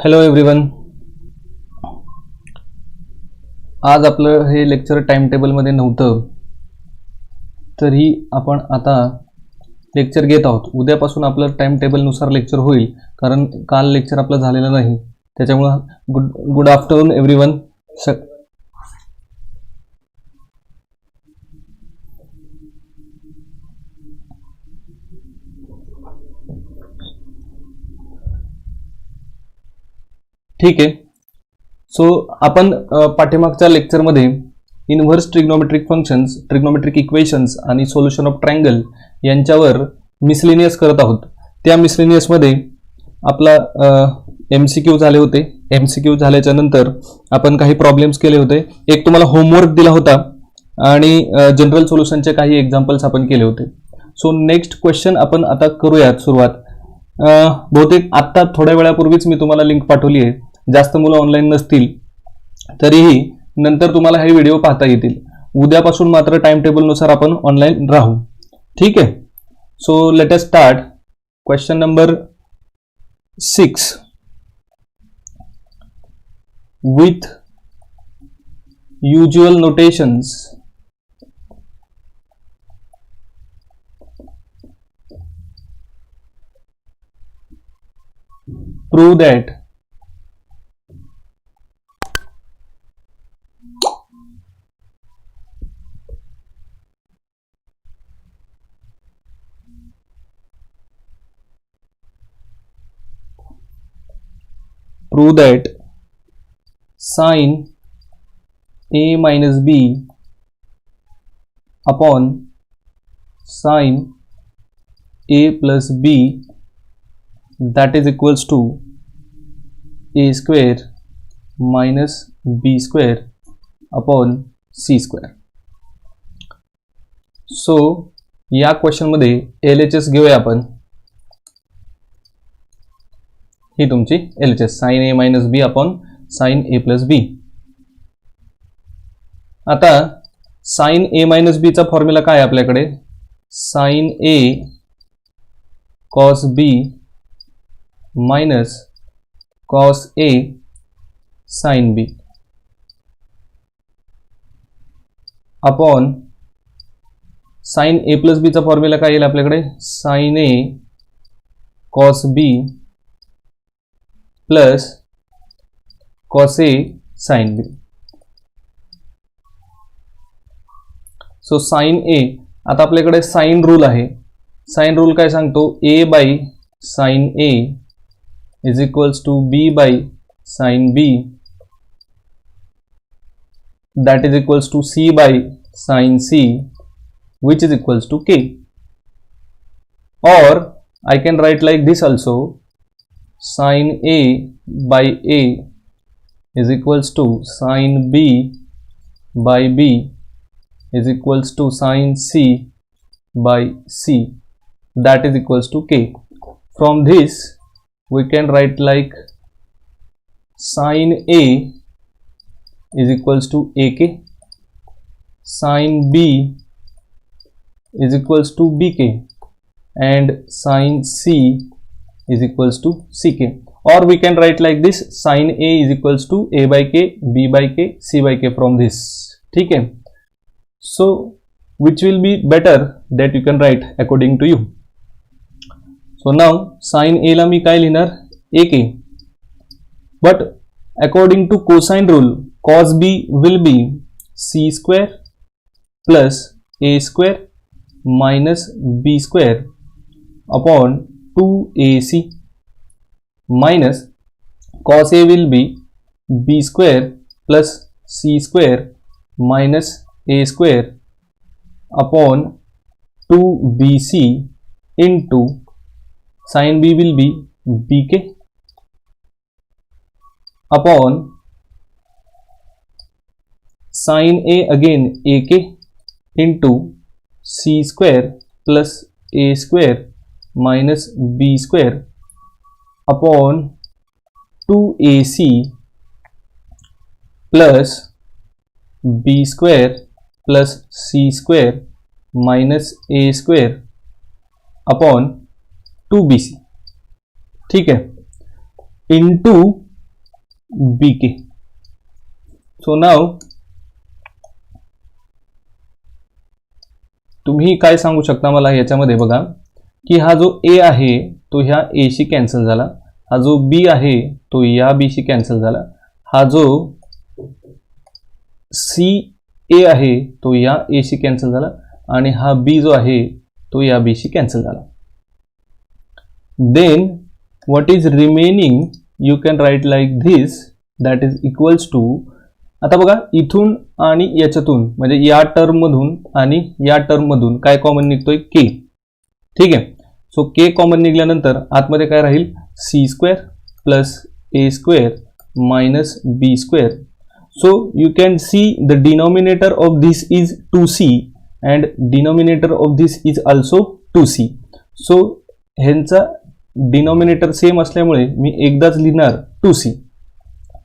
Hello everyone. आज आपलं हे लेक्चर टाइम टेबलमध्ये नव्हतं, तरी आपण आता लेक्चर घेत आहोत. उद्यापासून आपलं टाइम टेबलनुसार लेक्चर होईल, कारण काल लेक्चर आपलं झालेलं नाही. त्याच्यामुळं गुड आफ्टरनून एव्हरीवन. ठीक आहे. सो आपण पाठीमागच्या लेक्चरमध्ये inverse trigonometric functions, trigonometric equations आणि सोल्युशन ऑफ ट्रायंगल यांच्यावर मिसलेनियस करत आहोत. त्या मिसलेनियसमध्ये आपला MCQ झाले होते. MCQ झाल्याच्या नंतर आपण काही प्रॉब्लेम्स केले होते. एक तुम्हाला होमवर्क दिला होता आणि जनरल सोल्युशनचे काही एक्झाम्पल्स आपण केले होते. सो नेक्स्ट क्वेश्चन आपण आता करूयात सुरुवात. बहुतेक आत्ता थोड्या वेळापूर्वीच मी तुम्हाला लिंक पाठवली आहे. जास्त मुलं ऑनलाईन नसतील तरीही नंतर तुम्हाला हे व्हिडिओ पाहता येतील. उद्यापासून मात्र टाइम टेबलनुसार आपण ऑनलाईन राहू. ठीक आहे. So let us start. Question number 6. With usual notations, prove that sine a minus b upon sine a plus b that is equals to a square minus b square upon c square. So या question मध्ये LHS घेऊया आपण. ही तुमची LHS sin a minus b upon sin a plus b. आता sin a minus b चा formula काय आहे आपल्याकडे? sin a cos b minus cos a sin b upon sin a plus b चा फॉर्म्युला काय येईल आपल्याकडे? sin a cos b plus cos a sin b. So sin a, आता आपल्याकडे साइन रूल आहे. साइन रूल काय सांगतो? a by sin a is equals to b by sin b that is equals to c by sin c which is equals to k. Or I can write like this also, sin a by a is equals to sin b by b is equals to sin c by c that is equals to k. From this we can write like sin a is equals to ak, sin b is equals to bk and sin c is equals to ck. Or we can write like this, sin a is equals to a by k, b by k, c by k from this. ठीक है. So which will be better that you can write according to you. So now sin a ला मी काय लिहिणार? ak. But according to cosine rule, cos b will be c square plus a square minus b square upon 2ac minus cos a will be b square plus c square minus a square upon 2bc into sin b will be bk upon sin a again ak into c square plus a square minus b square upon 2ac plus b square plus c square minus a square upon 2bc. ठीक है. into bk. So now तुम्ही काय सांगू शकता मला याच्यामध्ये बघा की हा जो a आहे तो ह्या a शी कॅन्सल झाला, हा जो b आहे तो या b शी कॅन्सल झाला, हा जो c a आहे तो या a शी कॅन्सल झाला आणि हा b जो आहे तो या b शी कॅन्सल झाला. Then what is remaining you can write like this, that is equals to, आता बघा इथून आणि याच्यातून म्हणजे या टर्म मधून आणि या टर्म मधून काय कॉमन निघतोय k. ठीक आहे. सो k कॉमन निघाल्यानंतर आतमध्ये काय राहील c square plus a square minus b square. So you can see the denominator of this is 2c and denominator of this is also 2c. So ह्यांचा denominator same असल्यामुळे मी एकदाच लिहिणार 2c.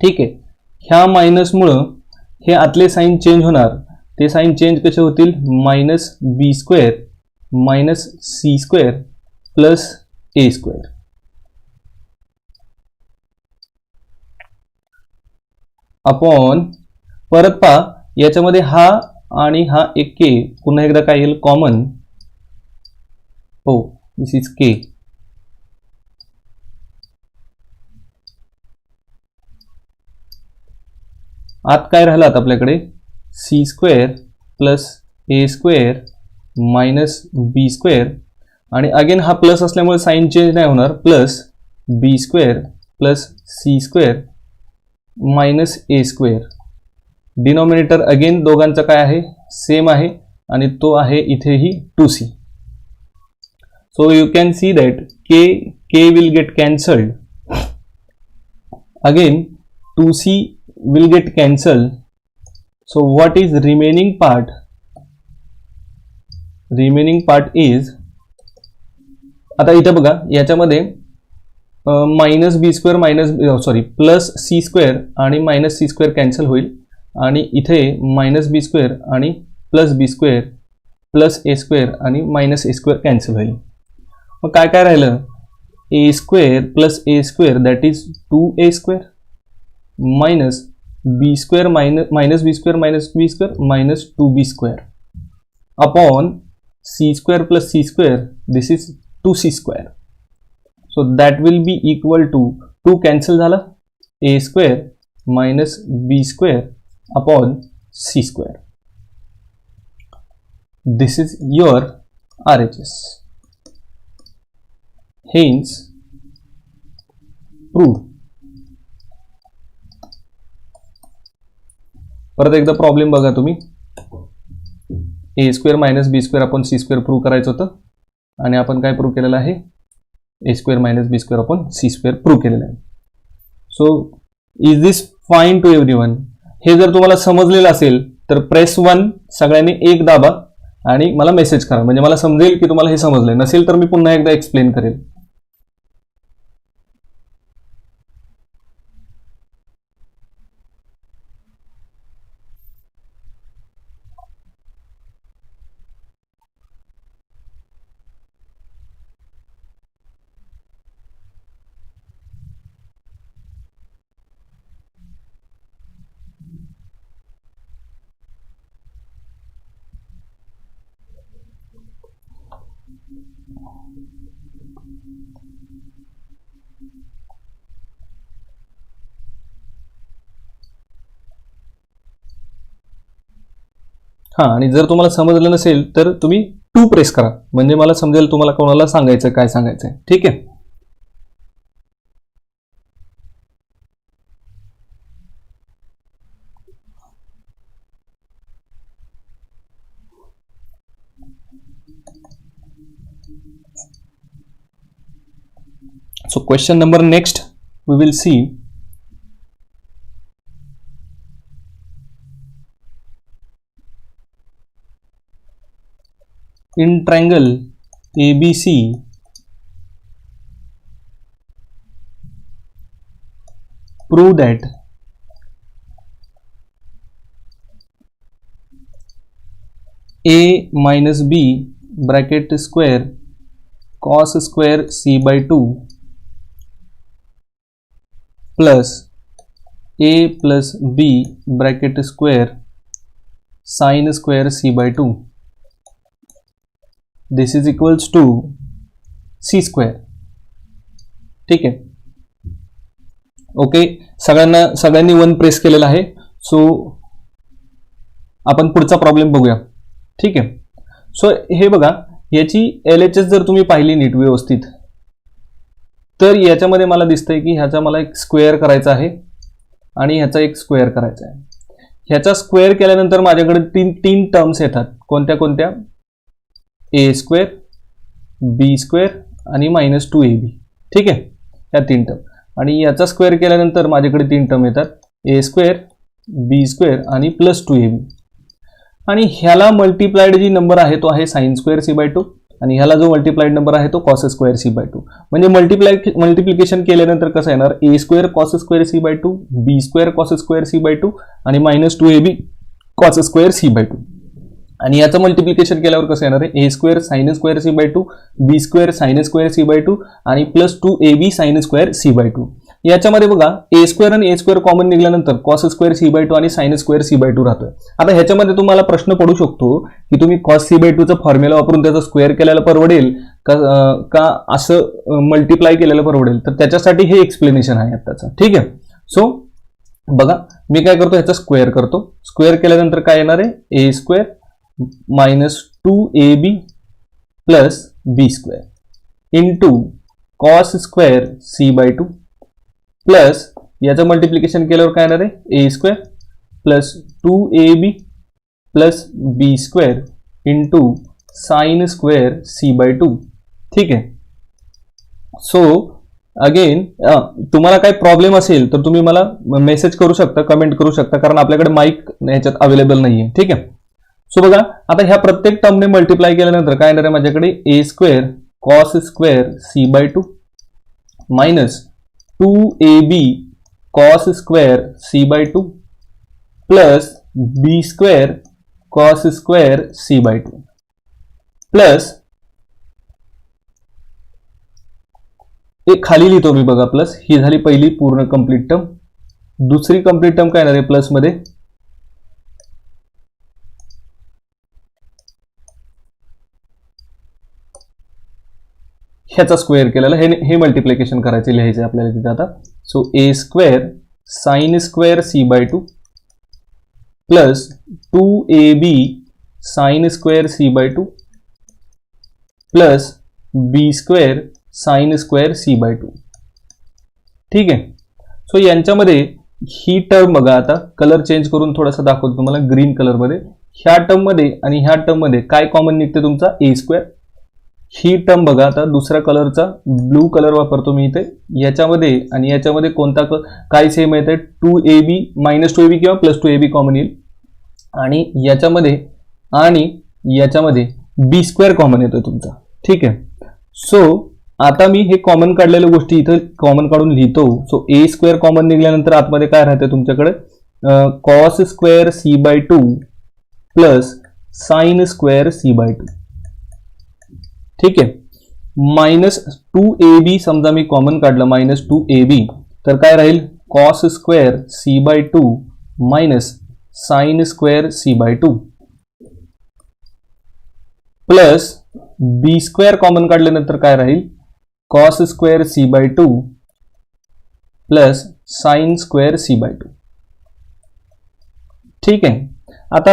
ठीक आहे. ह्या मायनसमुळं हे आतले साईन चेंज होणार, ते साईन चेंज कसे होतील minus B square minus C square plus A square. Upon परत पहा याच्यामध्ये हा आणि हा एक के पुन्हा एकदा काय येईल कॉमन. हो दिस इज के. आत काय राहिलं आता आपल्याकडे C square plus A square minus B square आणि अगेन हा प्लस असल्यामुळे साईन चेंज नाही होणार, plus B square plus C square minus A square. Denominator again दोघांचा काय आहे सेम आहे आणि तो आहे इथेही 2c. So you can see that K will get cancelled. Again 2c will get cancelled. So what is remaining part? Remaining part is, आता इथे बघा याच्यामध्ये minus B square minus sorry plus C square आणि minus C square cancel होईल आणि इथे minus B square आणि plus B square plus A square आणि मायनस ए स्क्वेअर कॅन्सल होईल. मग काय काय राहिलं A square plus A square that is 2a square minus B square minus B square minus B square minus 2b square upon C square plus C square this is 2c square. So that will be equal to 2 cancel झाला A square minus B square upon C square. This is your RHS. Hence proved. परत एकदा problem बघा तुम्ही. A square minus B square upon C square prove करायचं होतं आणि आपण काय प्रूव्ह केलेलं आहे A square minus B square upon C square prove केलेलं आहे. So is this fine to everyone? हे जर तुम्हाला समजलेलं असेल तर प्रेस 1 सगळ्यांनी एक दाबा आणि मला मेसेज करा म्हणजे मला समजेल की तुम्हाला हे समजलंय. नसेल तर मी पुन्हा एकदा एक्सप्लेन करेल. हां आणि जर तुम्हाला समजलं नसेल तर तुम्ही 2 प्रेस करा म्हणजे मला समजेल तुम्हाला कोणाला सांगायचं काय सांगायचं आहे. ठीक आहे. So question number next we will see. In triangle ABC prove that A minus B bracket square cos square C by 2 plus a plus b bracket square sin square c by 2. This is equals to C square. ठीक आहे. Okay, सगळ्यांनी one press केलेला आहे. So आपण पुढचा problem बघूया. ठीक आहे. सो हे बघा, याची LHS जर तुम्ही पाहिली नीट व्यवस्थित, तर याच्यामध्ये मला दिसतंय की ह्याचा मला एक स्क्वेअर करायचा आहे आणि ह्याचा एक स्क्वेअर करायचा आहे. ह्याचा स्क्वेअर केल्यानंतर माझ्याकडे तीन टर्म्स येतात. कोणत्या कोणत्या? ए स्क्वेअर, बी स्क्वेअर आणि -2ab. ठीक आहे, या तीन टर्म. आणि याचा स्क्वेअर केल्यानंतर माझ्याकडे तीन टर्म येतात, ए स्क्वेअर, बी स्क्वेअर आणि +2ab. आणि ह्याला मल्टिप्लाइड जी नंबर आहे तो आहे साइन स्क्वेअर सी बाय 2 आणि ह्याला जो मल्टिप्लाइड नंबर आहे तो कॉस स्क्वेअर सी बाय 2. म्हणजे मल्टिप्लिकेशन केल्यानंतर कसं येणार? A square cos square C by 2, B square cos square C by 2 आणि -2ab cos square C by 2. आणि याचं मल्टिप्लिकेशन केल्यावर कसं येणार आहे? A square sine square C by 2, B square sine square C by 2 आणि +2ab sine square C by 2. याच्यामध्ये बघा, ए स्क्वेअर आणि ए स्क्वेअर कॉमन निघाल्यानंतर कॉस स्क्वेअर सी बाय 2 आणि साइन स्क्वेअर सी बाय 2 राहतोय. आता ह्याच्यामध्ये तुम्हाला प्रश्न पडू शकतो की तुम्ही कॉस सी बाय 2 चा फॉर्म्युला वापरून त्याचा स्क्वेअर केलेला परवडेल का असं मल्टिप्लाय केलेलं परवडेल? तर त्याच्यासाठी हे एक्सप्लेनेशन आहे आताचं. ठीक आहे. सो बघा, मी काय करतो, ह्याचा स्क्वेअर करतो. स्क्वेअर केल्यानंतर काय येणार आहे? A square -2ab plus B square into cos square C by 2 plus याचं मल्टिप्लिकेशन केल्यावर काय येणार आहे? A square plus 2ab plus B square into sine square C by 2. ठीक आहे. सो अगेन तुम्हाला काही प्रॉब्लेम असेल तर तुम्ही मला मेसेज करू शकता, कमेंट करू शकता, कारण आपल्याकडे माईक ह्याच्यात अवेलेबल नाहीये. ठीक आहे. सो बघा, आता ह्या प्रत्येक टर्मने मल्टिप्लाय केल्यानंतर काय येणार आहे माझ्याकडे? A square cos square C by 2 -2ab cos square C by 2 plus B square cos square C by 2 plus एक खाली लिहितो मी बघा, प्लस ही झाली पहिली पूर्ण कंप्लीट टर्म. दुसरी कंप्लीट टर्म काय येणार आहे प्लस मध्ये? ह्याचा स्क्वेअर केलेला, हे मल्टिप्लिकेशन करायचे, लिहायचे आपल्याला तिथे आता. So A square sine square C by 2 plus 2ab sine square C by 2 plus B square sine square C by 2. ठीक आहे. सो यांच्यामध्ये ही टर्म बघा, आता कलर चेंज करून थोडासा दाखवतो तुम्हाला ग्रीन कलरमध्ये. ह्या टर्ममध्ये आणि ह्या टर्ममध्ये काय कॉमन निघते तुमचा? ए स्क्वेअर. ही टर्म बघा, आता दुसऱ्या कलरचा ब्लू कलर वापरतो मी इथे. याच्यामध्ये आणि याच्यामध्ये कोणता काय सेम येते? 2ab -2ab किंवा +2ab कॉमन येईल. आणि याच्यामध्ये बी स्क्वेअर कॉमन येतोय तुमचा. ठीक आहे. सो आता मी हे कॉमन काढलेल्या गोष्टी इथं कॉमन काढून लिहितो. सो ए स्क्वेअर कॉमन निघाल्यानंतर आतमध्ये काय राहते तुमच्याकडे? Cos square C by 2 plus sine square C by 2. ठीक आहे. -2ab समजा मी कॉमन काढलं, -2ab, तर काय राहील? Cos square C by 2 minus sine square C by 2 plus B square common काढल्यानंतर काय राहील? Cos square C by 2 plus sine square C by 2. ठीक आहे. आता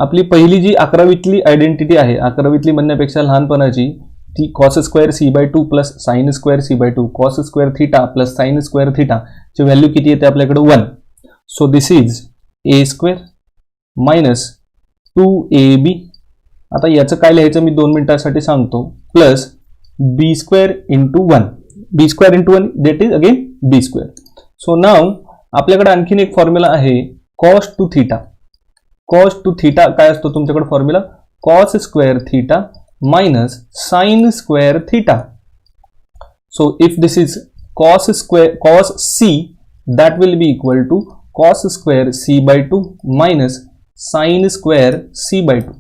आपली पहिली जी 11वीतली आयडेंटिटी आहे, 11वीतली म्हणण्यापेक्षा लहानपणाची, ती cos square C by 2 plus sine square C by 2 cos square theta plus sine square theta ची व्हॅल्यू किती येते आपल्याकडे? 1. So this is A square minus 2ab. आता याचं काय लिहायचं मी 2 मिनिटांसाठी सांगतो. Plus B square into 1, B square into 1 that is again B square. So now आपल्याकडे आणखीन एक फॉर्म्युला आहे, cos two theta. Cos two theta काय असतो तुमच्याकडे formula? Cos square theta minus sine square theta. So if this is cos C, that will be equal to cos square c by 2 minus sin square c by 2.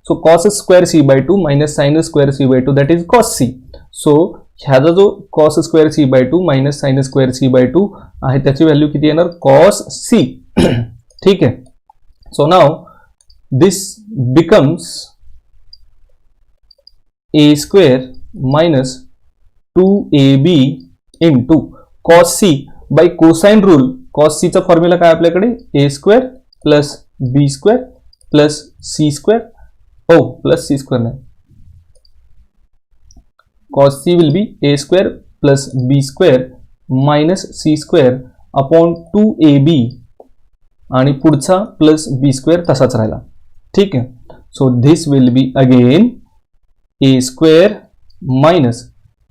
So cos square c by 2 minus sin square c by 2, that is cos c. So ह्याचा जो cos square C by two minus sine square C by two आहे त्याची value किती येणार cos C. ठीक आहे. So now this becomes A square minus 2ab into cos C by cosine rule. Cos C चा formula काय आपल्याकडे A square plus B square plus C square. Oh plus C square नाही, cos c will be a square plus b square minus c square upon 2ab आणि पुढचा plus b square तसाच राहिला. ठीक आहे. So this will be again a square minus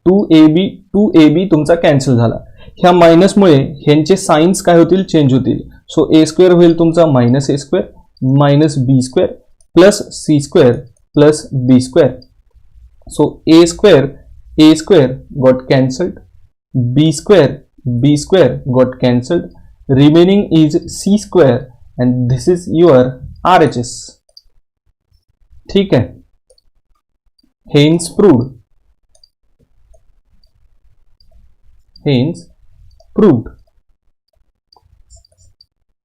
2ab तुमचा cancel झाला. ह्या मायनसमुळे ह्यांचे साइन्स काय होतील चेंज होतील. सो a square होईल तुमचा minus a square minus b square plus c square plus b square. So a square got cancelled, b square got cancelled, remaining is c square and this is your RHS. ठीक है. Hence proved.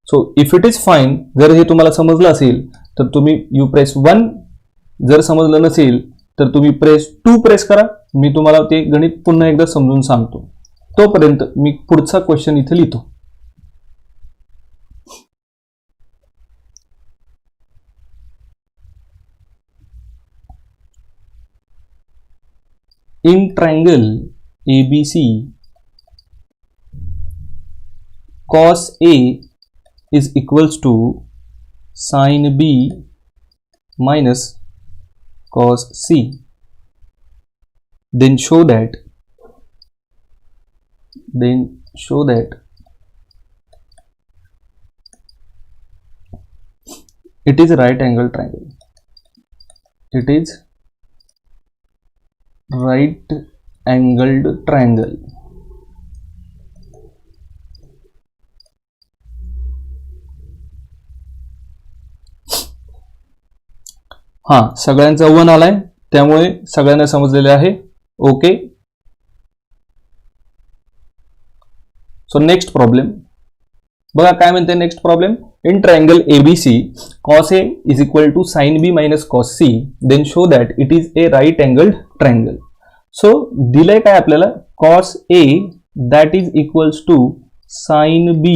So if it is fine, जर हे तुम्हाला समजलं असेल तर तुम्ही you press 1, जर समजलं नसेल तर तुम्ही प्रेस 2 प्रेस करा. मी तुम्हाला ते गणित पुन्हा एकदा समजून सांगतो. तोपर्यंत मी पुढचा क्वेश्चन इथे लिहितो. In triangle ABC cos A is equals to sin B minus cos C. Then show that it is a right angle triangle. It is right angled triangle. हा सगळ्यांचा 1 आलाय त्यामुळे सगळ्यांना समजलेले आहे. ओके. सो नेक्स्ट प्रॉब्लेम बघा काय म्हणते. Next problem in triangle ABC cos A is equal to sin B minus cos C, then show that it is a right angled triangle. So दिलंय काय आपल्याला cos A that is equals to sin B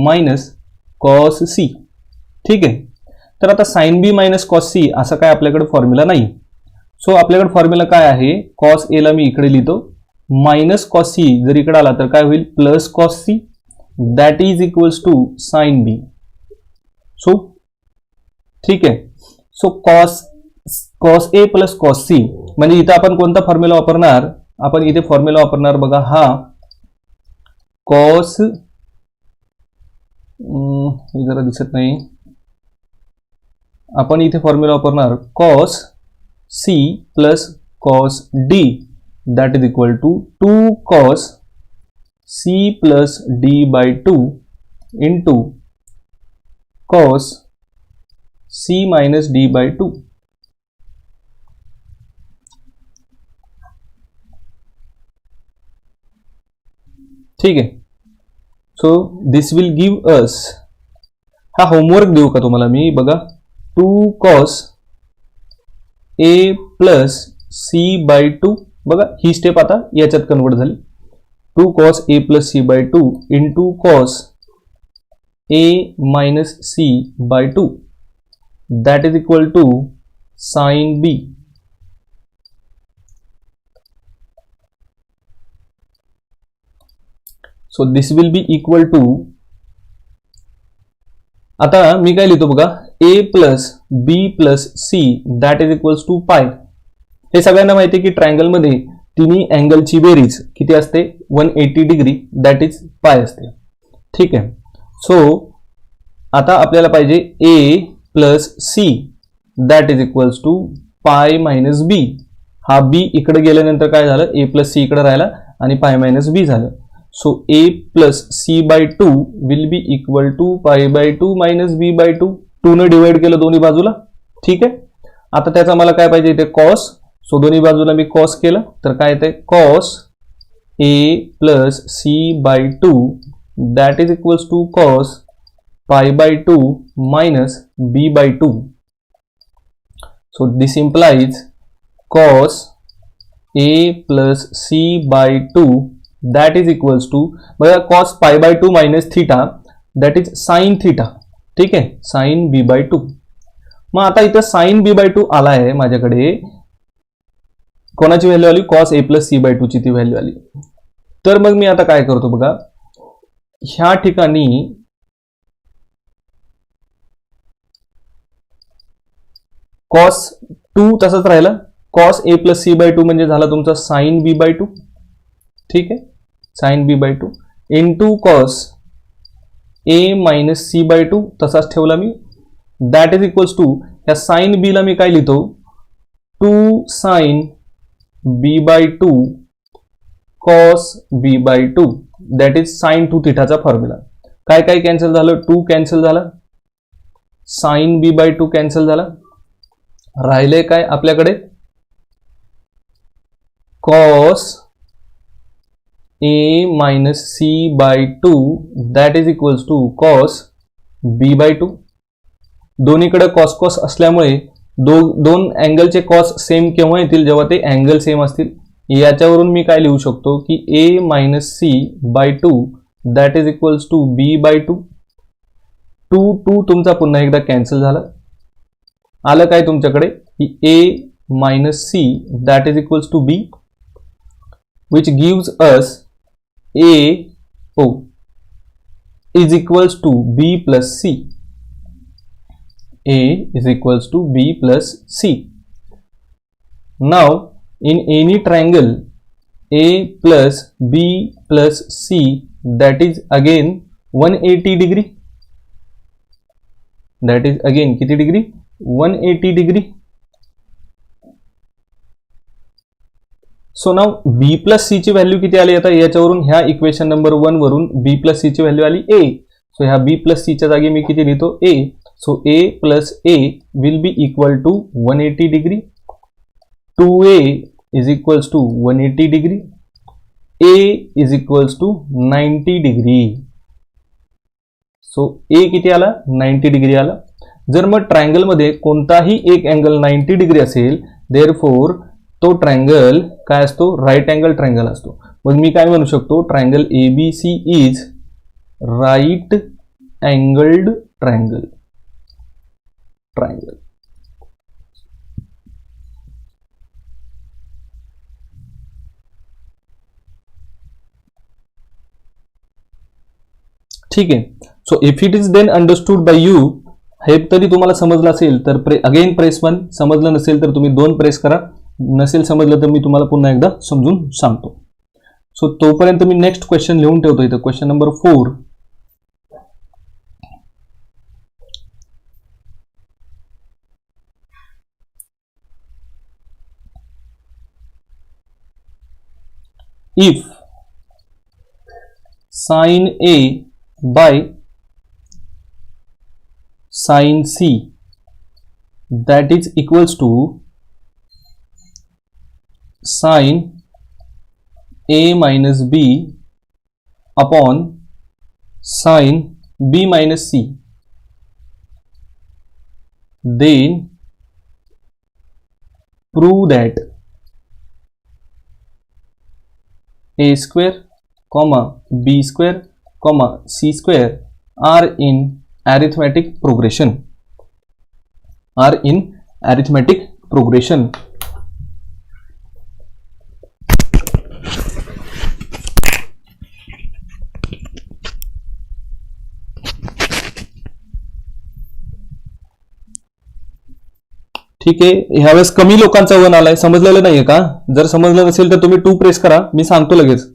minus cos C. ठीक आहे. तर आता sin B minus cos C असा काय आपल्याकडे फॉर्म्युला नाही. सो आपल्याकडे फॉर्म्युला काय आहे cos A ला मी इकडे लिहितो मायनस cos C जर इकडे आला तर काय होईल plus cos C that is equals to sin B. So ठीक आहे. So cos A plus cos C म्हणजे इथे आपण कोणता फॉर्म्युला वापरणार. आपण इथे फॉर्म्युला वापरणार बघा हा cos हे जरा दिसत नाही. आपण इथे फॉर्म्युला वापरणार cos C plus cos D that is equal to 2 cos C plus D by 2 into cos C minus D by 2. ठीक आहे. सो दिस विल गिव अस हा होमवर्क देऊ का तुम्हाला मी बघा 2 cos A plus C by 2 बघा ही step आता याच्यात कन्वर्ट झाली. 2 cos A plus C by 2 into cos A minus C by 2 that is equal to sin B. So this will be equal to आता मी काय लिहितो बघा A plus B plus C that is equals to pi. हे सगळ्यांना माहिती आहे की ट्रायंगल मध्ये तिन्ही अँगलची बेरीज किती असते 180 डिग्री दॅट इज पाय असते. ठीक आहे. सो आता आपल्याला पाहिजे A plus C that is equals to pi minus B. हा B इकडे गेल्यानंतर काय झालं A प्लस C इकडे राहिला आणि पाय मायनस B झालं. So A plus C by 2 will be equal to pi by 2 minus B by 2. 2 ने डिवाइड केलं दोन्ही बाजूला. ठीक आहे. आता त्याचा मला काय पाहिजे इथे cos. सो दोन्ही बाजूला मी कॉस केलं तर काय येते cos a plus c by 2 that is equals to cos pi by 2 minus b by 2. So this implies cos a plus c by 2 that is equals to बघा cos pi by 2 minus theta that is sine theta. ठीक आहे sine b by 2. मग आता इथं sign b by 2 आला आहे माझ्याकडे कोणाची व्हॅल्यू आली cos a plus c by 2 ची ती व्हॅल्यू आली. तर मग मी आता काय करतो बघा ह्या ठिकाणी cos 2 तसंच राहिलं cos a plus c by 2 म्हणजे झाला तुमचा साइन b बाय 2. ठीक आहे sine b by 2 into cos a minus c by 2 तसाच ठेवला मी दॅट इज इक्वल्स टू या साइन b ला मी काय लिहितो 2 sine b by 2 cos b by 2 that is sine 2 थिटाचा फॉर्म्युला. काय काय कॅन्सल झालं 2 कॅन्सल झालं साइन b बाय 2 कॅन्सल झाला राहिले काय आपल्याकडे cos a minus c by 2 that is equals to cos b by 2. दोन्हीकडे cos cos असल्यामुळे दोन अँगलचे cos सेम केव्हा येतील जेव्हा ते अँगल सेम असतील. याच्यावरून मी काय लिहू शकतो की a minus c by 2 that is equals to b by 2. 2 तुमचा पुन्हा एकदा कॅन्सल झाला आलं काय तुमच्याकडे की a minus c that is equals to b which gives us a is equals to b plus c. a is equals to b plus c. Now in any triangle a plus b plus c that is again 180 degree. That is again किती degree 180 degree. So नाव b plus C ची value किती आली आता याच्यावरून ह्या equation number 1 वरून b plus C ची value आली a. सो ह्या b प्लस सी च्या जागी मी किती लिहितो a. So a plus a will be equal to 180 degree. 2a is equals to 180 degree. a is equals to 90 degree. So a किती आला 90 डिग्री आला. जर मग ट्रायंगल मध्ये कोणताही एक अँगल 90 डिग्री असेल देअरफॉर तो ट्रायंगल काय असतो राईट अँगल ट्रायंगल असतो. मग मी काय म्हणू शकतो triangle ABC is right angled triangle. ठीक आहे. So if it is then understood by you हे तरी तुम्हाला समजलं असेल तर अगेन प्रेस 1. समजलं नसेल तर तुम्ही 2 प्रेस करा. नसेल समजलं तर मी तुम्हाला पुन्हा एकदा समजून सांगतो. सो तोपर्यंत मी नेक्स्ट क्वेश्चन लिहून ठेवतो इथं question number 4. If sine a by sine c that is equals to sin a minus b upon sin b minus c, then prove that a square comma b square comma c square are in arithmetic progression. ठीक आहे. ह्यावेळेस कमी लोकांचा 1 आलाय. समजलेलं नाहीये का? जर समजलं नसेल तर तुम्ही 2 प्रेस करा. मी सांगतो लगेच.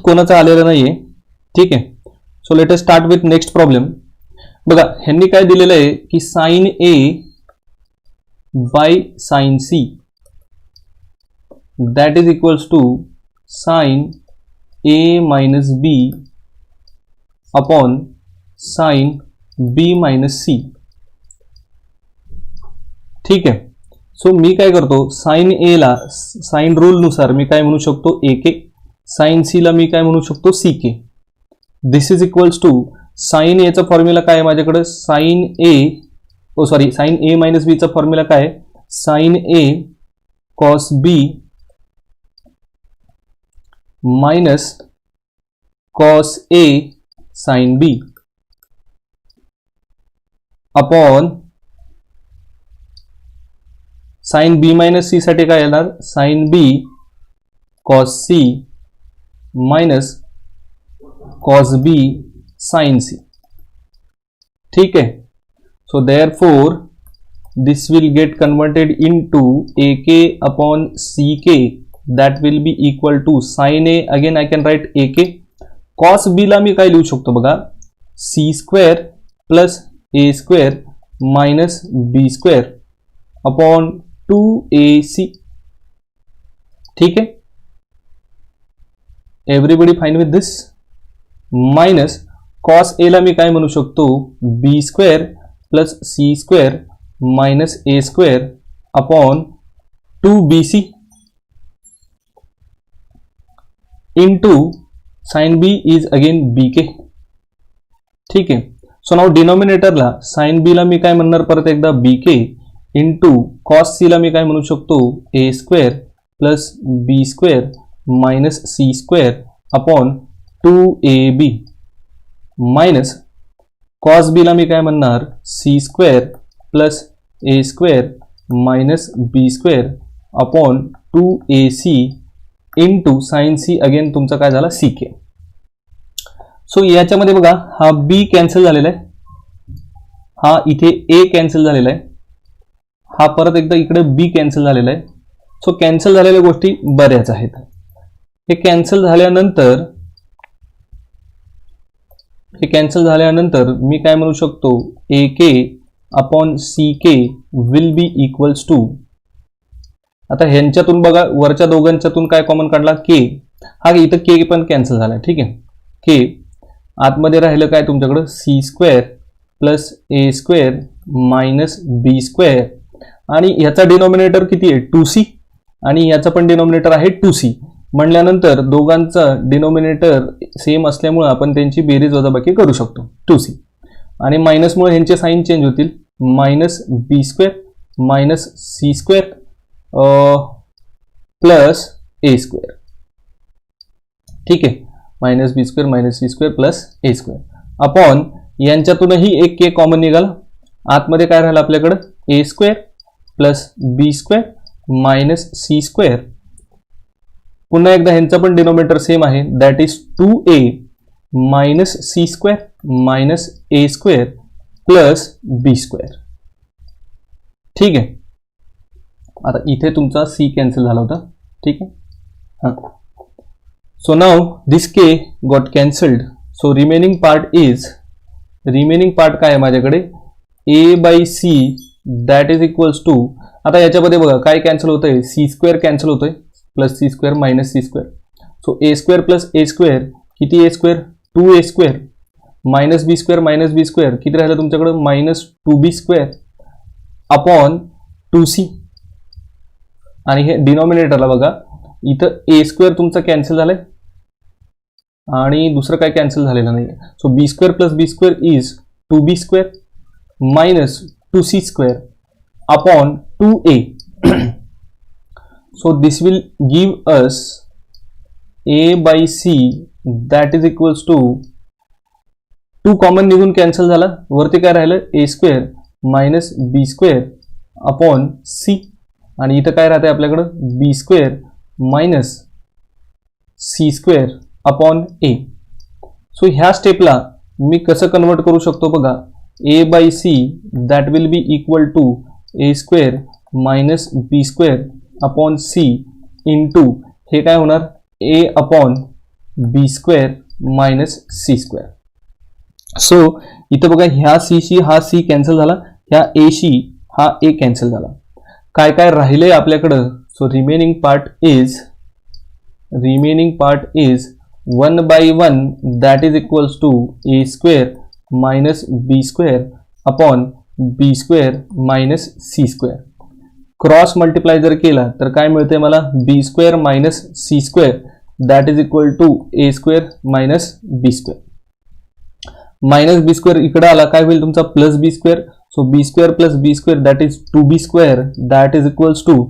कोणाचा आलेला नाहीये. ठीक आहे. So let us start with next problem. बघा ह्यांनी काय दिलेलं आहे की sine A by sine C that is equals to sine A minus B upon sine B minus C. ठीक आहे. सो मी काय करतो, साइन ए ला साइन रूल नुसार मी काय म्हणू शकतो ए के, साइन सी ला मी काय म्हणू शकतो C K. This is equals to sine एचा फॉर्म्युला काय आहे माझ्याकडे, sine A sorry sine A minus बीचा फॉर्म्युला काय आहे, sine A cos B minus cos A sine B upon sine B minus C साठी काय येणार, sine B cos C minus cos B sine C. ठीक आहे. So therefore this will get converted into A K upon C K that will be equal to sin a, again I can write a k. cos b ला मी काय लिहू शकतो बघा, c square plus a square minus b square upon 2ac. ठीक आहे. Everybody fine with this. Minus cos a ला मी काय म्हणू शकतो, b square plus c square minus a square upon 2bc into sin b is again bk. ठीक आहे. So now डिनॉमिनेटरला sign B ला मी काय म्हणणार परत एकदा bk इंटू कॉस सी ला मी काय म्हणू शकतो a square plus b square minus c square upon 2ab minus cos B ला मी काय म्हणणार c square plus a square minus b square upon 2ac into sine C again तुमचा काय झाला सी के. सो याच्यामध्ये बघा हा बी कॅन्सल झालेला आहे, हा इथे ए कॅन्सल झालेला आहे, हा परत एकदा इकडे बी कॅन्सल झालेला आहे. सो कॅन्सल झालेल्या गोष्टी बऱ्याच आहेत. हे कॅन्सल झाल्यानंतर मी काय म्हणू शकतो, A K upon C K will be equals to, आता ह्यांच्यातून बघा वरच्या दोघांच्यातून काय कॉमन काढला के, हा इथं के पण कॅन्सल झाला. ठीक आहे. के आतमध्ये राहिलं काय तुमच्याकडं C square plus A square minus B square आणि ह्याचा डिनॉमिनेटर किती आहे 2c आणि याचा पण डिनॉमिनेटर आहे 2c म्हणल्यानंतर दोघांचा डिनॉमिनेटर सेम असल्यामुळे आपण त्यांची बेरीज वजाबाकी करू शकतो 2c आणि मायनसमुळे ह्यांचे साइन चेंज होतील, minus B square minus C square plus A square. ठीक आहे. Minus B square minus C square plus A square upon यांच्यातूनही एक के कॉमन निघाला, आतमध्ये काय राहिलं आपल्याकडं A square plus B square minus C square. पुन्हा एकदा ह्यांचा पण डिनॉमिनेटर सेम आहे, that is 2a minus C square minus A square plus B square. ठीक आहे. आता इथे तुमचा सी कॅन्सल झाला होता. ठीक आहे. हां. So now this K got cancelled. So remaining part काय आहे माझ्याकडे, A by C that is equals to, आता याच्यामध्ये बघा काय कॅन्सल होतंय, सी स्क्वेअर कॅन्सल होतोय plus C square minus C square. So A square plus A square किती, A square 2a square minus B square किती राहिलं तुमच्याकडं minus 2b square upon 2c आणि हे डिनॉमिनेटरला बघा इथं ए स्क्वेअर तुमचा कॅन्सल झालाय आणि दुसरं काय कॅन्सल झालेलं नाही. So B square plus B square is 2b square minus 2c square upon 2a. So this will give us a by c that is equals to 2 common निघून कॅन्सल झाला, वरती काय राहिलं A square minus B square upon C आणि इथं काय राहते आपल्याकडं B square minus C square upon A. So ह्या स्टेपला मी कसं कन्वर्ट करू शकतो बघा, A by C that will be equal to A square minus B square upon C into हे काय होणार A upon B square minus C square. So इथं बघा ह्या सी शी हा सी कॅन्सल झाला, ह्या ए शी हा ए कॅन्सल झाला. काय काय राहिले आपल्याकडं? So remaining part is 1/1 that is equals to A square minus B square upon B square minus C square. Cross multiply जर केला तर काय मिळते मला? B square minus C square that is equal to A square minus B square. Minus B square इकडे आला, काय होईल तुमचा? Plus B square. So B square plus B square that is 2b square that is equals to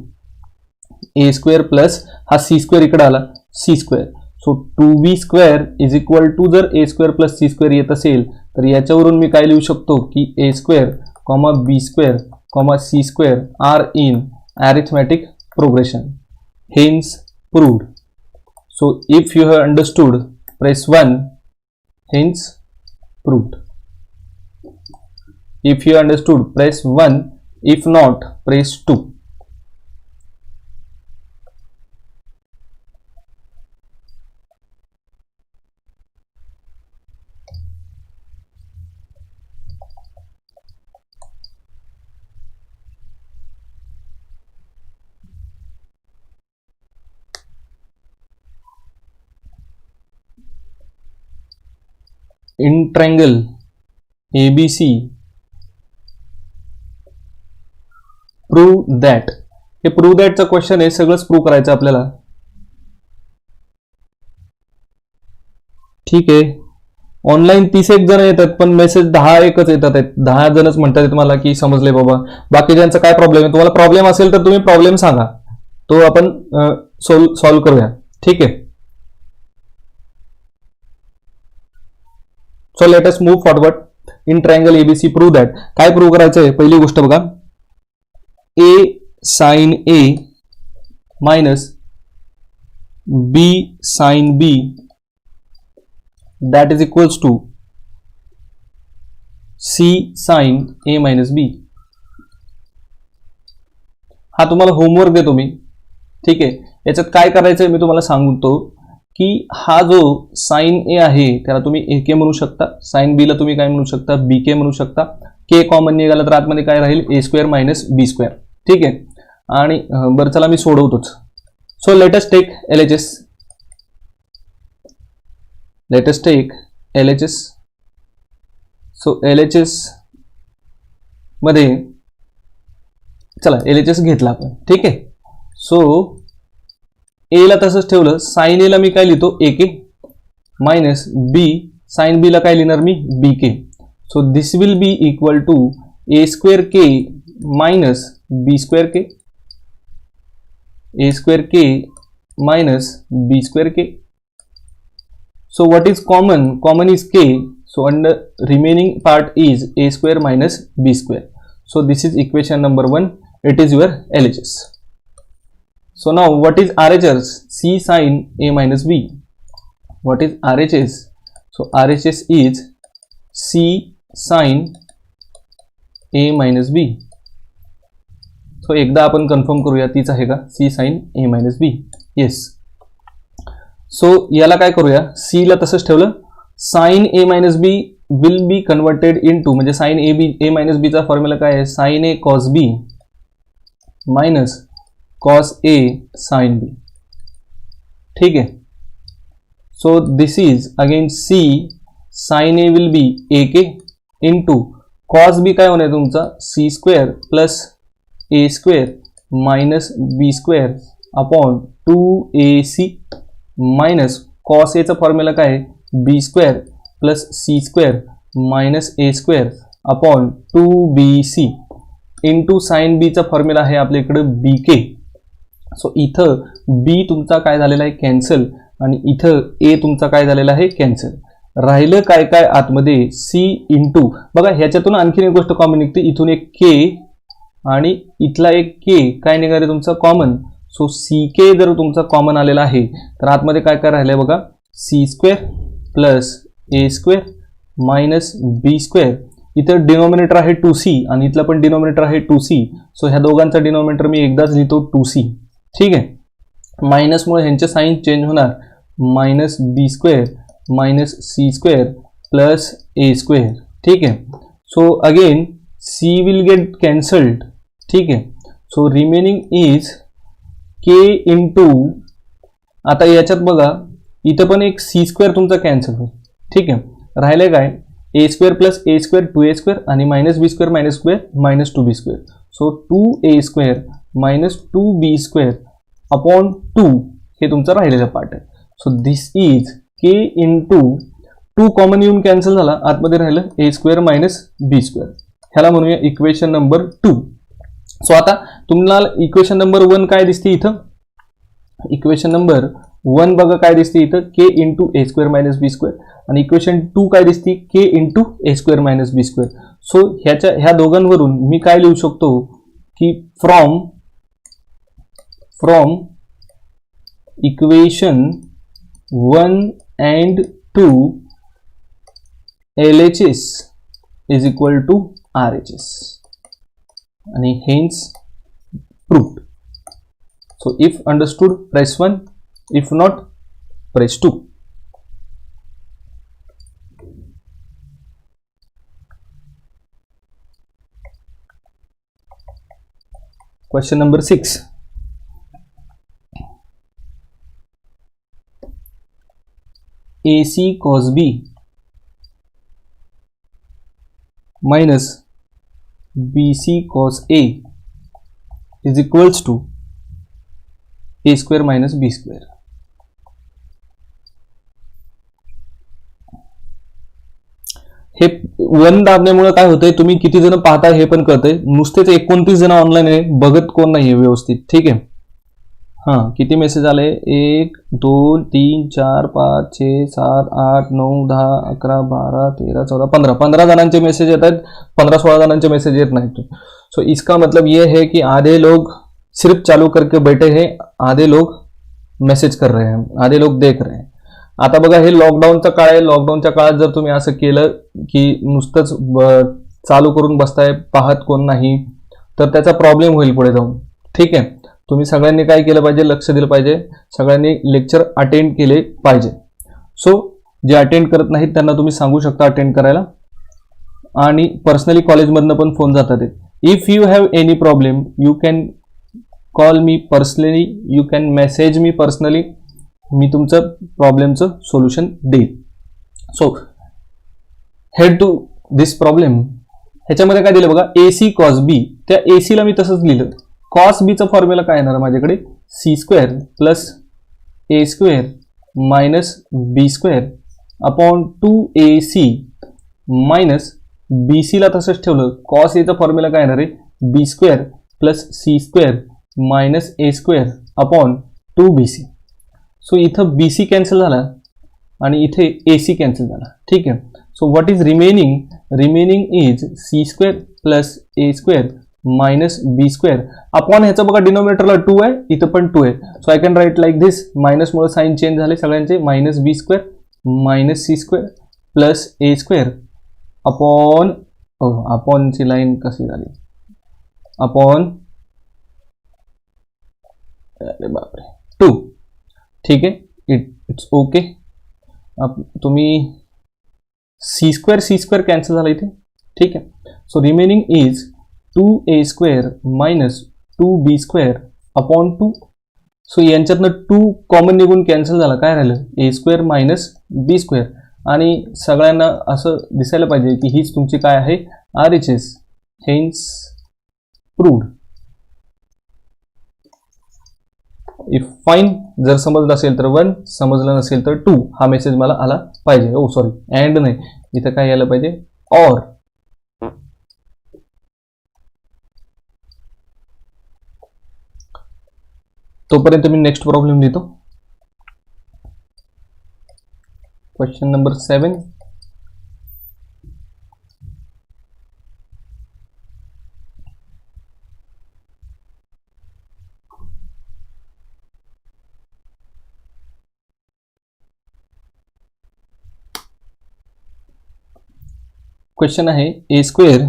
A square plus हा C square इकडे आला C square. So 2b square is equal to जर A square plus C square येत असेल तर याच्यावरून मी काय लिहू शकतो की A square comma B square comma C square are in arithmetic progression, hence proved. So if you have understood, press 1, hence proved. If you understood, press 1. If not, press 2. In triangle ABC, prove that. हे prove दॅटचा question आहे, सगळंच prove करायचं आपल्याला. ठीक आहे. Online 31 जण येतात पण मेसेज 10 एकच येतात. 10 जणच म्हणतात तुम्हाला की समजले बाबा. बाकीच्यांचा काय प्रॉब्लेम आहे? तुम्हाला प्रॉब्लेम असेल तर तुम्ही प्रॉब्लेम सांगा, तो आपण सॉल्व्ह करूया. ठीक आहे. So let us move forward. In triangle ABC prove that. काय प्रूव्ह करायचं आहे? पहिली गोष्ट बघा, A sine A minus B sine B that is equals to C sine A minus B. हा तुम्हाला होमवर्क देतो मी. ठीक आहे. याच्यात काय करायचं आहे मी तुम्हाला सांगतो की हा जो साइन ए आहे त्याला तुम्ही ए के म्हणू शकता, साइन बी ला तुम्ही काय म्हणू शकता? बी के म्हणू शकता. के कॉमन निघाला तर आतमध्ये काय राहील? A square minus B square. ठीक आहे. आणि बरं चला मी सोडवतोच. So let's take LHS. Let's take LHS. So LHS मध्ये चला LHS घेतला आपण. ठीक आहे. सो ए ला तसंच ठेवलं. साइन ए ला मी काय लिहितो? ए के मायनस बी साइन बी ला काय लिहिणार मी? B K. So this will be equal to A square K minus B square K. A square K minus B square K. So what is common? Common is K. So under remaining part is A square minus B square. So this is equation number 1. It is your LHS. So now what is RHS? C sin A minus B. What is RHS? So RHS is C sin A minus B. So एकदा आपण confirm करूया, तीच आहे का? C sin A minus B. Yes. So याला काय करूया? C ला तसंच ठेवलं. sin A minus B will be converted into, म्हणजे sin A minus B चा फॉर्म्युला काय आहे? sin A cos B minus cos A sin B. ठीक है. So this is again C sin A will be AK into cos B काय होणार तुमचा? C square plus A square minus B square upon 2AC minus cos A चा formula काय आहे? B square plus C square minus A square upon 2BC into sin B चा formula आहे आपल्याकडे BK. So इथं बी तुमचा काय झालेला आहे? कॅन्सल. आणि इथं ए तुमचा काय झालेला आहे? कॅन्सल. राहिलं काय काय आतमध्ये? C into. बघा ह्याच्यातून आणखीन एक गोष्ट कॉमन निघते. इथून एक के आणि इथला एक के काय निघाले तुमचा? कॉमन. सो सी के जर तुमचा कॉमन आलेला आहे तर आतमध्ये काय काय राहिलंय बघा? C square plus A square minus B square. इथं डिनॉमिनेटर आहे 2c आणि इथलं पण डिनॉमिनेटर आहे 2c. सो ह्या दोघांचा डिनॉमिनेटर मी एकदाच लिहितो 2c. ठीक आहे. मायनसमुळे ह्यांचे साइन चेंज होणार. Minus B square minus C square plus A square. ठीक आहे. So again C will get cancelled. ठीक आहे. So remaining is K into, आता याच्यात बघा इथं पण एक सी स्क्वेअर तुमचा कॅन्सल होईल. ठीक आहे. राहिले काय A square plus A square 2a square आणि minus B square minus square minus 2b square. So 2a square minus 2b square upon 2 हे तुमचा राहिलेला पार्ट आहे. So this is K into 2 common येऊन कॅन्सल झाला, आतमध्ये राहिलं A square minus B square. ह्याला म्हणूया इक्वेशन नंबर 2. सो आता तुम्हाला इक्वेशन नंबर 1 काय दिसते इथं, इक्वेशन नंबर 1 बघा काय दिसते इथं, के इंटू ए स्क्वेअर मायनस बी स्क्वेअर, आणि इक्वेशन 2 काय दिसते, के इंटू ए square minus B square. So ह्या दोघांवरून मी काय लिहू शकतो की from equation 1 and 2 LHS is equal to RHS and hence proved. So if understood press 1, if not press 2. Question number 6. AC cos B minus BC cos A is equals to A square minus B square. हे 1 दाबल्यामुळे काय होतंय, तुम्ही किती जण पाहताय हे पण कळतंय. नुसतेच 29 जण ऑनलाईन आहे, बघत कोण नाहीये व्यवस्थित. ठीक आहे. हां, किती मेसेज आले, 1 2 3 4 5 6 7 8 9 10 11 12 13 14 15 जणांचे मेसेज येत आहेत, 15-16 जणांचे मेसेज येत नाहीत. सो इसका मतलब ये है कि आधे लोग सिर्फ चालू करके बैठे हैं, आधे लोग मेसेज कर रहे हैं, आधे लोग देख रहे हैं. आता बघा हे लॉकडाऊनचा काळ आहे. लॉकडाऊनच्या काळात जर तुम्ही असं केलं की नुसतंच चालू करून बसताय, पाहत कोण नाही, तर त्याचा प्रॉब्लेम होईल पुढे जाऊन. ठीक आहे. तुम्ही सगळ्यांनी काय केलं पाहिजे, लक्ष दिलं पाहिजे, सगळ्यांनी लेक्चर अटेंड केले पाहिजे. सो जे अटेंड करत नाहीत त्यांना तुम्ही सांगू शकता अटेंड करायला, आणि पर्सनली कॉलेजमधनं पण फोन जातात. If you have any problem you can call me personally, you can message me personally, मी तुमचं प्रॉब्लेमचं सोल्युशन देईल. So head to this problem. ह्याच्यामध्ये काय दिलं बघा, AC cos B. त्या AC मी तसंच लिहिलं. cos B चा फॉर्म्युला काय येणार माझ्याकडे, C square plus A square minus B square upon 2AC minus BC ला तसंच ठेवलं. cos A चा फॉर्म्युला काय येणार आहे, B square plus C square minus A square upon 2BC. So इथं BC कॅन्सल झाला आणि इथे AC कॅन्सल झाला. ठीक आहे. So what is remaining, remaining is C square plus A square minus B square upon ह्याचा बघा डिनोमिनेटरला 2 आहे, इथं पण 2 आहे. So I can write like this, मायनसमुळे साईन चेंज झाले सगळ्यांचे, minus B square minus C square plus A square upon, अपॉनची line कशी झाली, अपॉन, अरे बापरे, 2. ठीक आहे. It's okay. तुम्ही C स्क्वेअर कॅन्सल झाला इथे. ठीक आहे. So remaining is 2A square minus 2B square upon 2. So यांच्यातनं 2 कॉमन निघून कॅन्सल झाला, काय राहिलं, A square minus B square. आणि सगळ्यांना असं दिसायला पाहिजे की हीच तुमची काय आहे, RHS. Hence proved. If fine. जर समजलं असेल तर 1, समजलं नसेल तर 2 हा मेसेज मला आला पाहिजे. ओ सॉरी, अँड नाही, इथं काय यायला पाहिजे, ऑर. तोपर्यंत मी नेक्स्ट प्रॉब्लेम लिहितो. Question number 7. क्वेश्चन आहे A square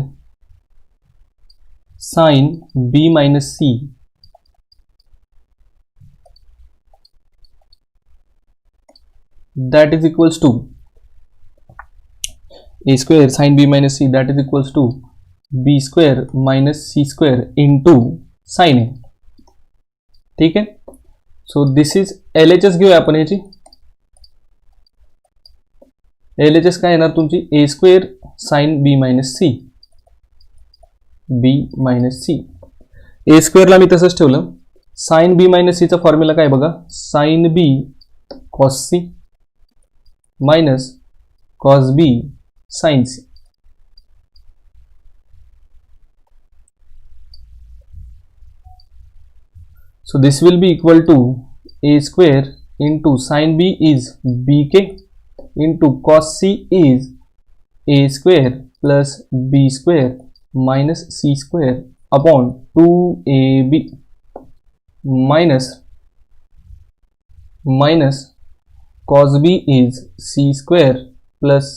sine B minus C that is equals to, a square sin b minus c that is equals to b square minus c square into sin a. ठीक आहे. So this is LHS घेऊया आपण याची. LHS काय येणार तुमची a square sin b minus C, b minus C. a स्क्वेअरला मी तसंच ठेवलं. साइन b मायनस सीचा फॉर्म्युला काय बघा, sine b cos C minus cos b sine C. So this will be equal to a square into sin b is bk into cos c is a square plus b square minus c square upon 2ab minus cos b is c square plus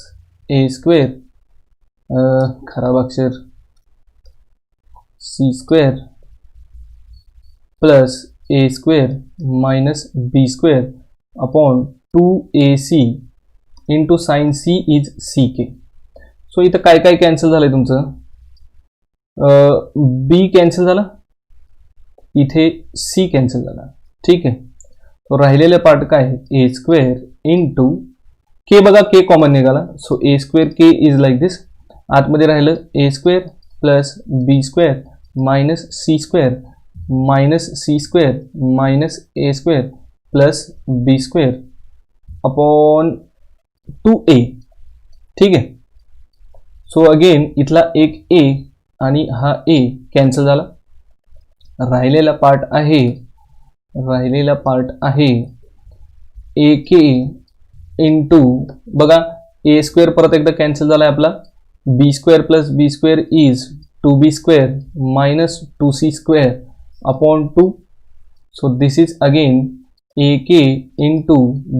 a square खराब अक्षर c square plus a square minus b square upon 2ac into sin c is ck. So इथं काय काय cancel झालंय तुमचं, b cancel झाला, इथे c cancel झाला. ठीक आहे. तो राहिलेले पार्ट काय आहे, a स्क्वेअर इंटू k. बघा k कॉमन निघाला. So a square k is like this. आतमध्ये राहिलं a square plus b square minus c square minus C square minus A square plus B square upon 2a. ठीक आहे. So again इथला एक a आणि हा a cancel झाला. राहिलेला पार्ट आहे ak इंटू बघा a स्क्वेअर परत एकदा कॅन्सल झाला आपला. b square plus b square is 2b square minus 2c square upon 2. So this is again ak into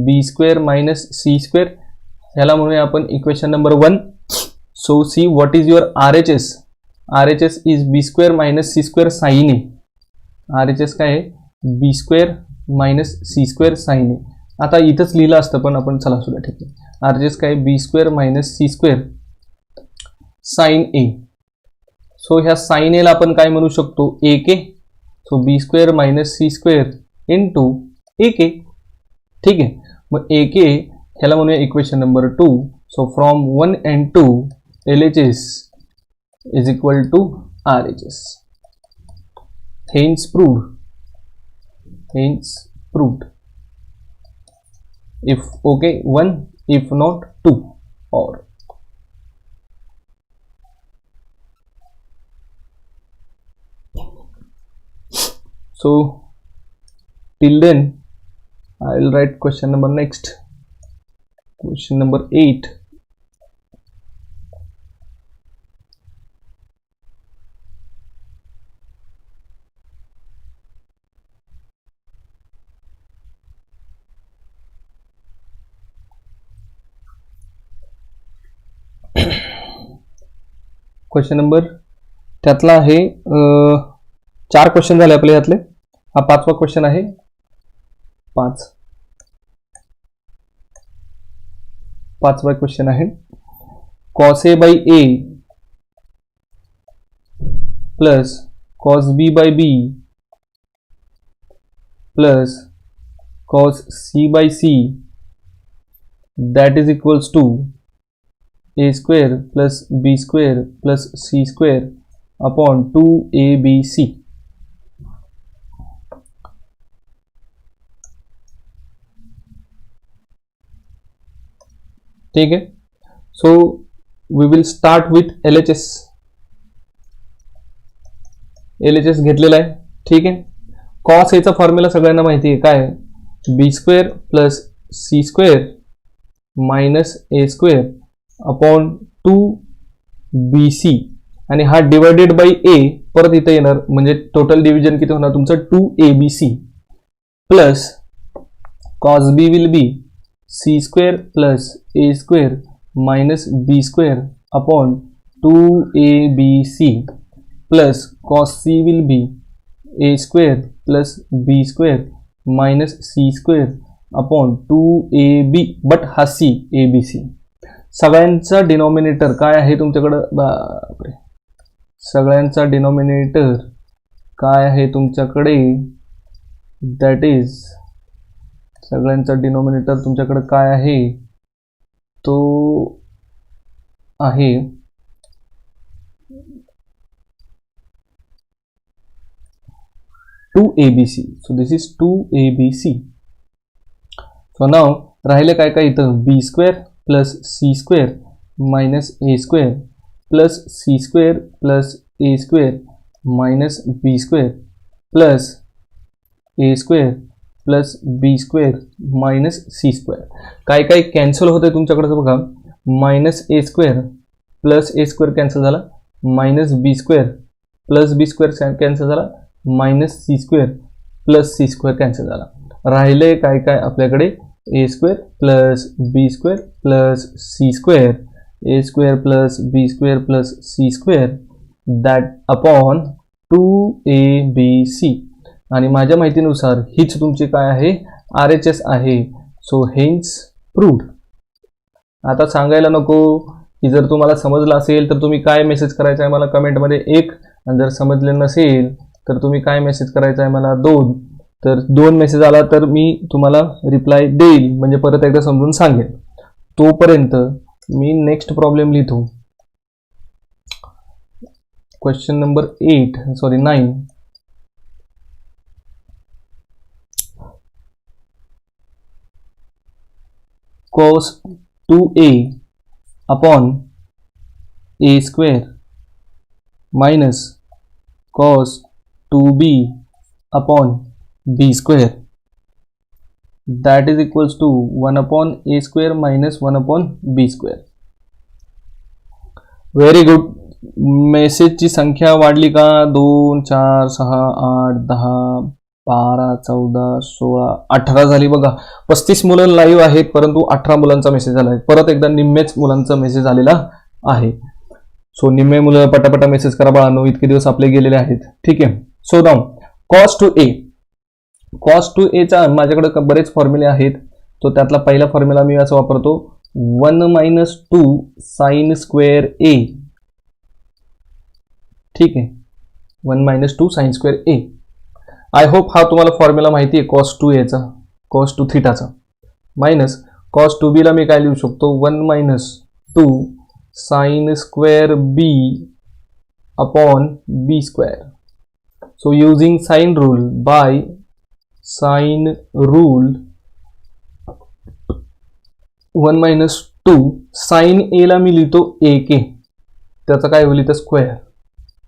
b square minus c square. ह्याला म्हणूया आपण equation number 1. So see what is your RHS. RHS is b square minus c square sin a. RHS काय आहे, b square minus c square sin a. आता इथंच लिहिलं असतं पण आपण चला सुद्धा ठीक आहे. RHS काय b square minus c square sin a. So ह्या sin a ला आपण काय म्हणू शकतो, ak. So B square minus C square into A K. ठीक आहे. मग ए के ह्याला म्हणूया equation number 2. So from 1 and 2 LHS is equal to RHS. Hence proved. If okay 1, if not 2 or. So till then I will write question number next. Question number 8. Question number त्यातला आहे 4 question झाले आपले यातले. हा 5वा question आहे. 5वा question आहे. cos a by a plus cos b by b plus cos c by c that is equals to a square plus b square plus c square upon 2abc. ठीक है. So we will start with LHS. LHS घेतलेला आहे. ठीक आहे. Cos एचा formula सगळ्यांना माहिती आहे काय, B square plus C square minus A square upon 2bc आणि हा डिवायडेड बाय ए परत इथे येणार म्हणजे टोटल डिव्हिजन किती होणार तुमचं 2abc plus cos B will be C square plus A square minus B square upon 2abc plus cos C will be A square plus B square minus C square upon 2ab but हा C abc. सगळ्यांचा denominator काय आहे तुमच्याकडं, बापरे, सगळ्यांचा denominator काय आहे तुमच्याकडे, दॅट इज, सगळ्यांचा डिनॉमिनेटर तुमच्याकडे काय आहे, तो आहे 2abc. So this is 2abc. So नाव राहिले काय काय इथं, B square plus C square minus A square plus C square plus A square minus B square plus A square plus B square minus C square. काय काय cancel होते तुमच्याकडे बघा, minus A square plus A square cancel झाला, minus B square plus B square cancel झाला, minus C square plus C square cancel झाला. राहिले काय काय आपल्याकडे, A square plus B square plus C square, A square plus B square plus C square that upon 2abc. आणि माझ्या माहितीनुसार हीच तुमची काय आहे, RHS आहे. So hence proved. आता सांगायला नको की जर तुम्हाला समजलं असेल तर तुम्ही काय मेसेज करायचा आहे मला कमेंटमध्ये 1, आणि जर समजले नसेल तर तुम्ही काय मेसेज करायचा आहे मला 2. तर 2 मेसेज आला तर मी तुम्हाला रिप्लाय देईल, म्हणजे परत एकदा समजून सांगेल. तोपर्यंत मी नेक्स्ट प्रॉब्लेम लिहितो. Question number 9. cos 2a upon a square minus cos 2b upon b square that is equals to 1 upon a square minus 1 upon b square. Very good. मेसेजची संख्या वाढली का, 2 4 6 8 10 12 14 16 18 झाली बघा. 35 मुलं लाईव्ह आहेत परंतु 18 मुलांचा मेसेज आला आहे. परत एकदा निम्मेच मुलांचा मेसेज आलेला आहे. सो निम्मे मुलं पटापटा मेसेज करा बाळांनो, इतके दिवस आपले गेलेले आहेत. ठीक आहे. So now cos 2a, cos 2a चा माझ्याकडे बरेच फॉर्म्युले आहेत. तो त्यातला पहिला फॉर्म्युला मी असं वापरतो, 1 - 2 sin स्क्वेअर a. ठीक आहे, 1 - 2 sin square a. I hope हा तुम्हाला फॉर्म्युला माहिती आहे cos 2a चा, cos 2 थीटाचा. मायनस cos 2b ला मी काय लिहू शकतो, 1 - 2 sin square b upon b square. So using sine rule, by sine rule 1 - 2 sine A ला मी लिहितो ak, त्याचा काय होईल इथं square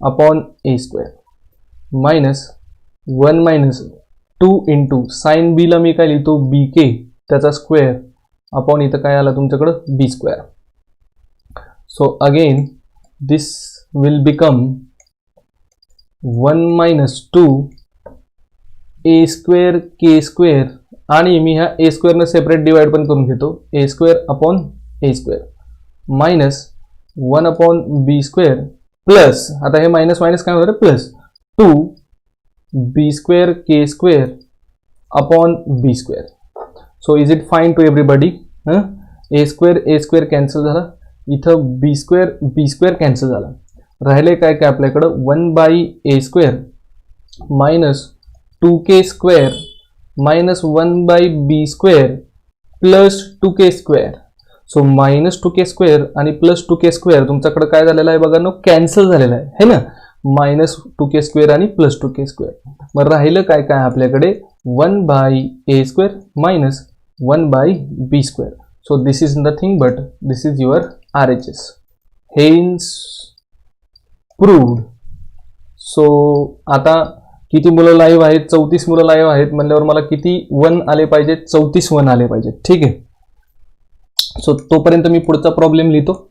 upon A square, minus 1 - 2 into sine B ला मी काय लिहितो bk, त्याचा स्क्वेअर अपॉन इथं काय आला तुमच्याकडं B square. So again this will become 1 - 2 A square K square, आणि मी ह्या ए स्क्वेअरनं सेपरेट डिवाइड पण करून घेतो, A square upon A square minus 1 upon B square plus, आता हे मायनस मायनस काय होणार, plus 2 B square K square upon B square. So is it fine to everybody. A square cancel झाला, इथं B square cancel झाला. राहिले काय काय आपल्याकडं, 1 / a² minus 2k square minus 1 / b² plus 2k square. So minus 2k square आणि plus 2k square तुमच्याकडे काय झालेलं आहे बघा, नो कॅन्सल झालेलं आहे है ना, मायनस 2k स्क्वेअर आणि प्लस 2k स्क्वेअर. मग राहिलं काय काय आपल्याकडे, 1 / a² minus 1 / b². So this is nothing but this is your RHS. Hence proved. So आता किती मुलं लाईव्ह आहेत, 34 मुलं लाईव्ह आहेत म्हणल्यावर मला किती 1 आले पाहिजेत, 34 1 आले पाहिजेत. ठीक आहे. सो तोपर्यंत मी पुढचा प्रॉब्लेम लिहितो.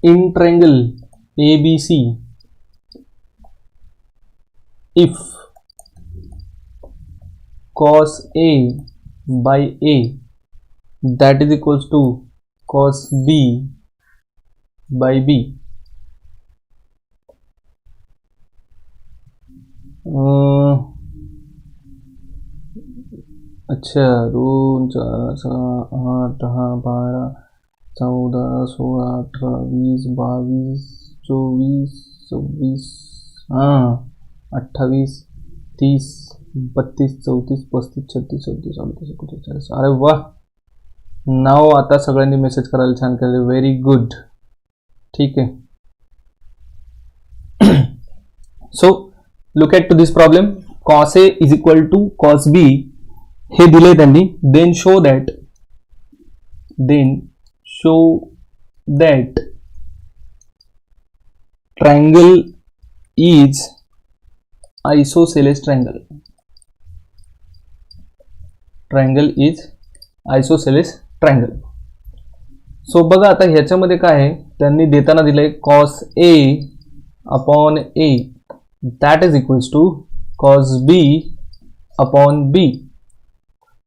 in triangle ABC, if cos A by A that is equals to cos B by B. अच्छा, 2 4 6 8 10 12 14 16 18 20 22 24 26 हाँ 28 30 32 34 35 36 37 38 39 40. अरे वाह, नाव आता सगळ्यांनी मेसेज करायला छान केले, व्हेरी गुड. ठीक आहे. So look at to this problem. cos A is equal to cos B हे दिले त्यांनी. Then show that triangle is isosceles triangle. Triangle is isosceles triangle. So बघा आता ह्याच्यामध्ये काय आहे, त्यांनी देताना दिलंय cos A upon A that is equals to cos B upon B.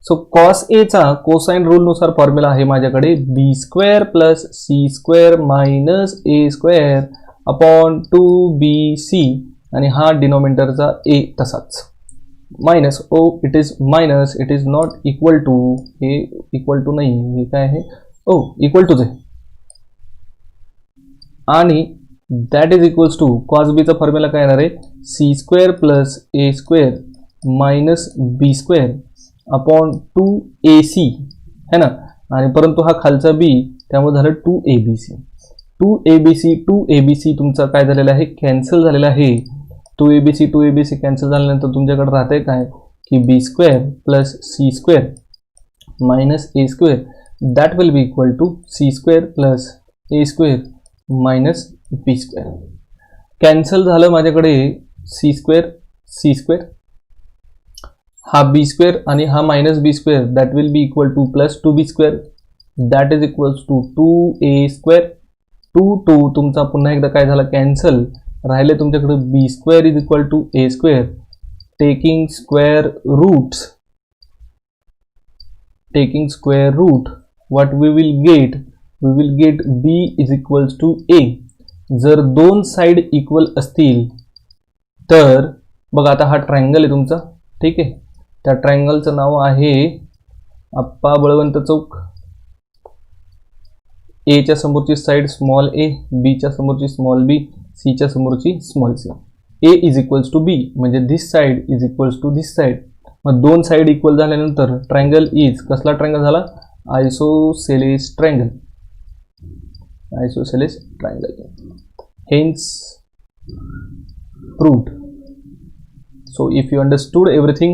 So cos A चा कोसाइन रूल नुसार फॉर्म्युला आहे माझ्याकडे B square plus C square minus A square upon 2bc आणि हा डिनोमिनेटरचा a तसाच minus oh it is minus, it is not equal to, हे equal to नाही, हे काय आहे ओ इक्वल टूच आहे. आणि that is equals to cos बीचा फॉर्म्युला काय येणार आहे C square plus A square minus B square upon 2ac है ना. आणि परंतु हा खालचा b त्यामुळे झालं 2abc. 2abc तुमचा काय झालेला आहे कॅन्सल झालेला आहे. 2abc कॅन्सल झाल्यानंतर तुमच्याकडे राहते काय की B square plus C square minus A square that will be equal to C square plus A square minus B square. Cancel झालं माझ्याकडे सी स्क्वेअर हा बी स्क्वेअर आणि हा minus B square that will be equal to plus 2b square that is equals to 2a square. 2 तुमचा पुन्हा एकदा काय झाला कॅन्सल, राहिले तुमच्याकडे B square is equal to A square. Taking square route what we will get b is equals to a. जर दोन side equal असतील तर बघा आता हा ट्रायंगल आहे तुमचा, ठीक आहे. त्या ट्रायंगलचं नाव आहे आप्पा बळवंत चौक. ए च्या समोरची साइड स्मॉल ए, बी च्या समोरची स्मॉल बी, सी च्या समोरची small C. A is equals to B म्हणजे this side is equals to this side. मग दोन साइड इक्वल झाल्यानंतर ट्रायंगल इज कसला ट्रायंगल झाला isosceles triangle. Hence proved. So if you understood everything,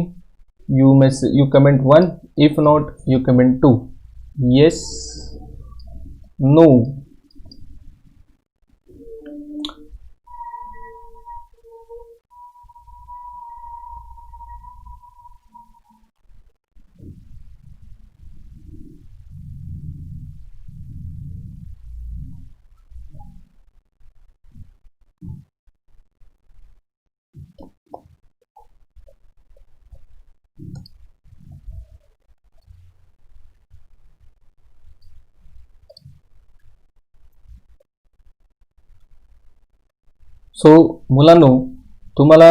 you comment 1, if not you comment 2. Yes, no. So मुलांनो, तुम्हाला